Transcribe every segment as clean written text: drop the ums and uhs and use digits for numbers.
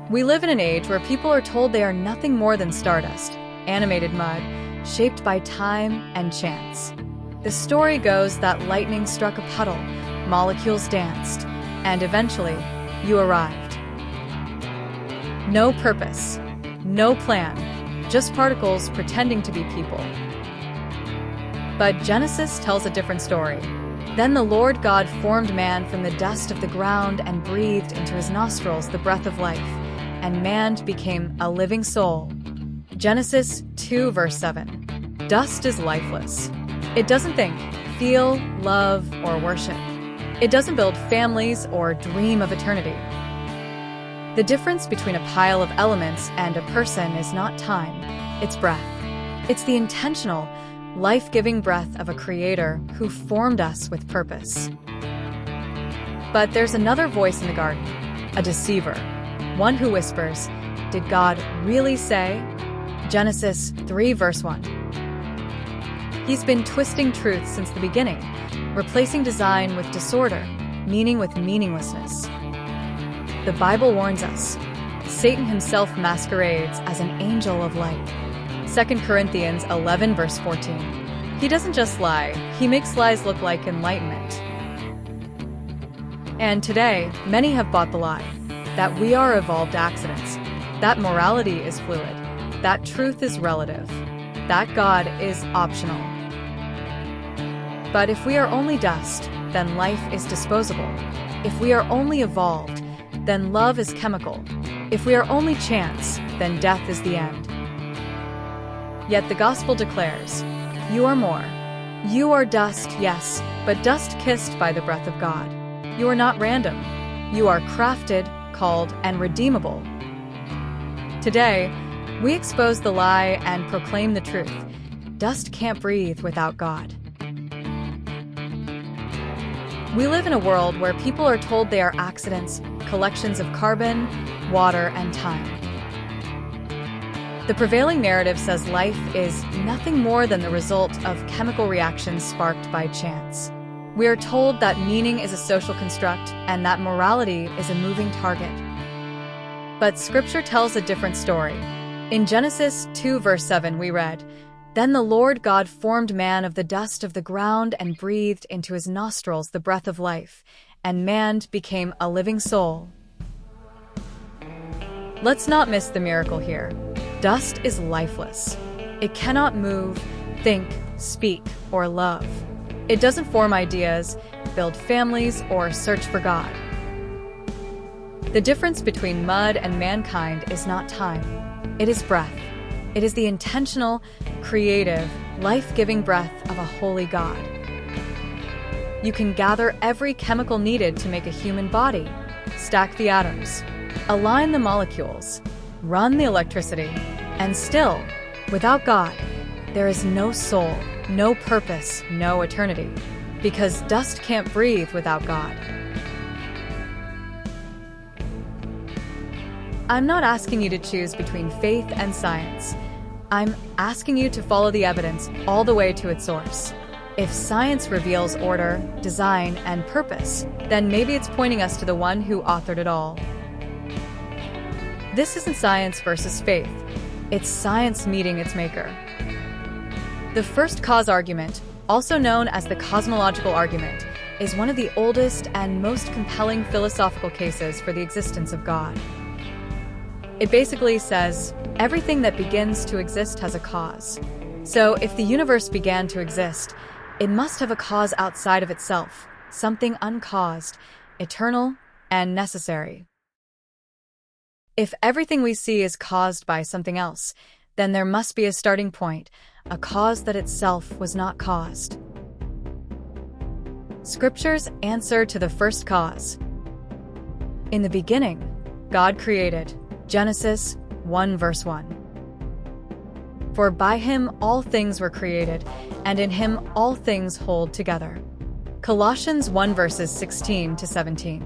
We live in an age where people are told they are nothing more than stardust, animated mud, shaped by time and chance. The story goes that lightning struck a puddle, molecules danced, and eventually, you arrived. No purpose, no plan, just particles pretending to be people. But Genesis tells a different story. Then the Lord God formed man from the dust of the ground and breathed into his nostrils the breath of life, and man became a living soul. Genesis 2 verse 7. Dust is lifeless. It doesn't think, feel, love, or worship. It doesn't build families or dream of eternity. The difference between a pile of elements and a person is not time, it's breath. It's the intentional, life-giving breath of a creator who formed us with purpose. But there's another voice in the garden, a deceiver, one who whispers, "Did God really say?" Genesis 3 verse 1. He's been twisting truth since the beginning, replacing design with disorder, meaning with meaninglessness. The Bible warns us, Satan himself masquerades as an angel of light. 2 Corinthians 11 verse 14. He doesn't just lie, he makes lies look like enlightenment. And today, many have bought the lie, that we are evolved accidents, that morality is fluid, that truth is relative, that God is optional. But if we are only dust, then life is disposable. If we are only evolved, then love is chemical. If we are only chance, then death is the end. Yet the gospel declares, you are more. You are dust, yes, but dust kissed by the breath of God. You are not random. You are crafted, called, and redeemable. Today, we expose the lie and proclaim the truth. Dust can't breathe without God. We live in a world where people are told they are accidents, collections of carbon, water, and time. The prevailing narrative says life is nothing more than the result of chemical reactions sparked by chance. We are told that meaning is a social construct and that morality is a moving target. But Scripture tells a different story. In Genesis 2 verse 7 we read, "Then the Lord God formed man of the dust of the ground and breathed into his nostrils the breath of life, and man became a living soul." Let's not miss the miracle here. Dust is lifeless. It cannot move, think, speak, or love. It doesn't form ideas, build families, or search for God. The difference between mud and mankind is not time. It is breath. It is the intentional, creative, life-giving breath of a holy God. You can gather every chemical needed to make a human body, stack the atoms, align the molecules, run the electricity, and still, without God, there is no soul, no purpose, no eternity, because dust can't breathe without God. I'm not asking you to choose between faith and science. I'm asking you to follow the evidence all the way to its source. If science reveals order, design, and purpose, then maybe it's pointing us to the one who authored it all. This isn't science versus faith. It's science meeting its maker. The first cause argument, also known as the cosmological argument, is one of the oldest and most compelling philosophical cases for the existence of God. It basically says, everything that begins to exist has a cause. So if the universe began to exist, it must have a cause outside of itself, something uncaused, eternal, and necessary. If everything we see is caused by something else, then there must be a starting point, a cause that itself was not caused. Scripture's answer to the first cause. In the beginning, God created. Genesis 1 verse 1. For by him all things were created, and in him all things hold together. Colossians 1 verses 16 to 17.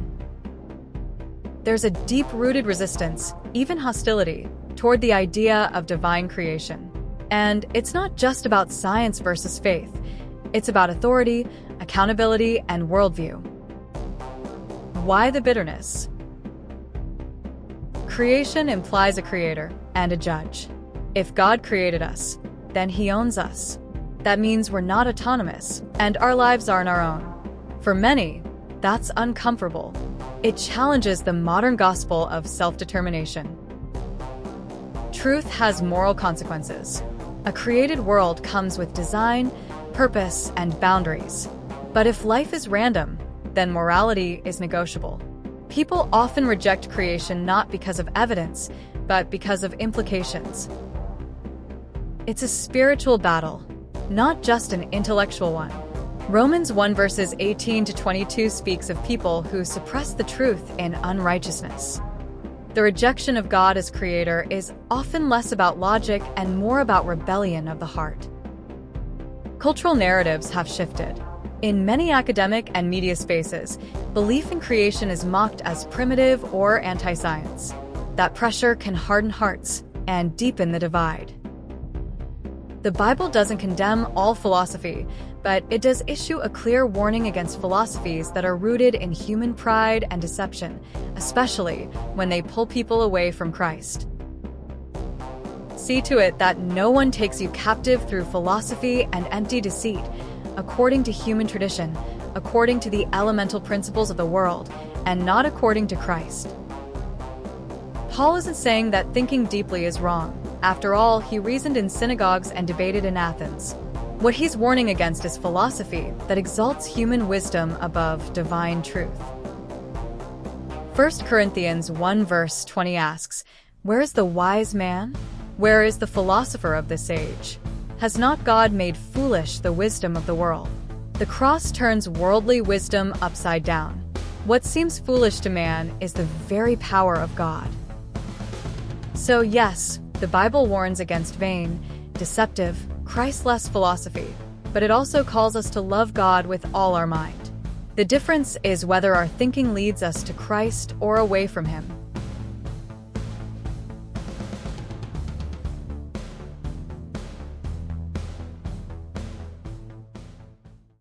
There's a deep-rooted resistance, even hostility, toward the idea of divine creation. And it's not just about science versus faith. It's about authority, accountability, and worldview. Why the bitterness? Creation implies a creator and a judge. If God created us, then he owns us. That means we're not autonomous, and our lives aren't our own. For many, that's uncomfortable. It challenges the modern gospel of self-determination. Truth has moral consequences. A created world comes with design, purpose, and boundaries. But if life is random, then morality is negotiable. People often reject creation not because of evidence, but because of implications. It's a spiritual battle, not just an intellectual one. Romans 1 verses 18 to 22 speaks of people who suppress the truth in unrighteousness. The rejection of God as creator is often less about logic and more about rebellion of the heart. Cultural narratives have shifted. In many academic and media spaces, belief in creation is mocked as primitive or anti-science. That pressure can harden hearts and deepen the divide. The Bible doesn't condemn all philosophy, but it does issue a clear warning against philosophies that are rooted in human pride and deception, especially when they pull people away from Christ. See to it that no one takes you captive through philosophy and empty deceit, according to human tradition, according to the elemental principles of the world, and not according to Christ. Paul isn't saying that thinking deeply is wrong. After all, he reasoned in synagogues and debated in Athens. What he's warning against is philosophy that exalts human wisdom above divine truth. 1 Corinthians 1 verse 20 asks, "Where is the wise man? Where is the philosopher of this age? Has not God made foolish the wisdom of the world?" The cross turns worldly wisdom upside down. What seems foolish to man is the very power of God. So yes, the Bible warns against vain, deceptive, Christless philosophy, but it also calls us to love God with all our mind. The difference is whether our thinking leads us to Christ or away from him.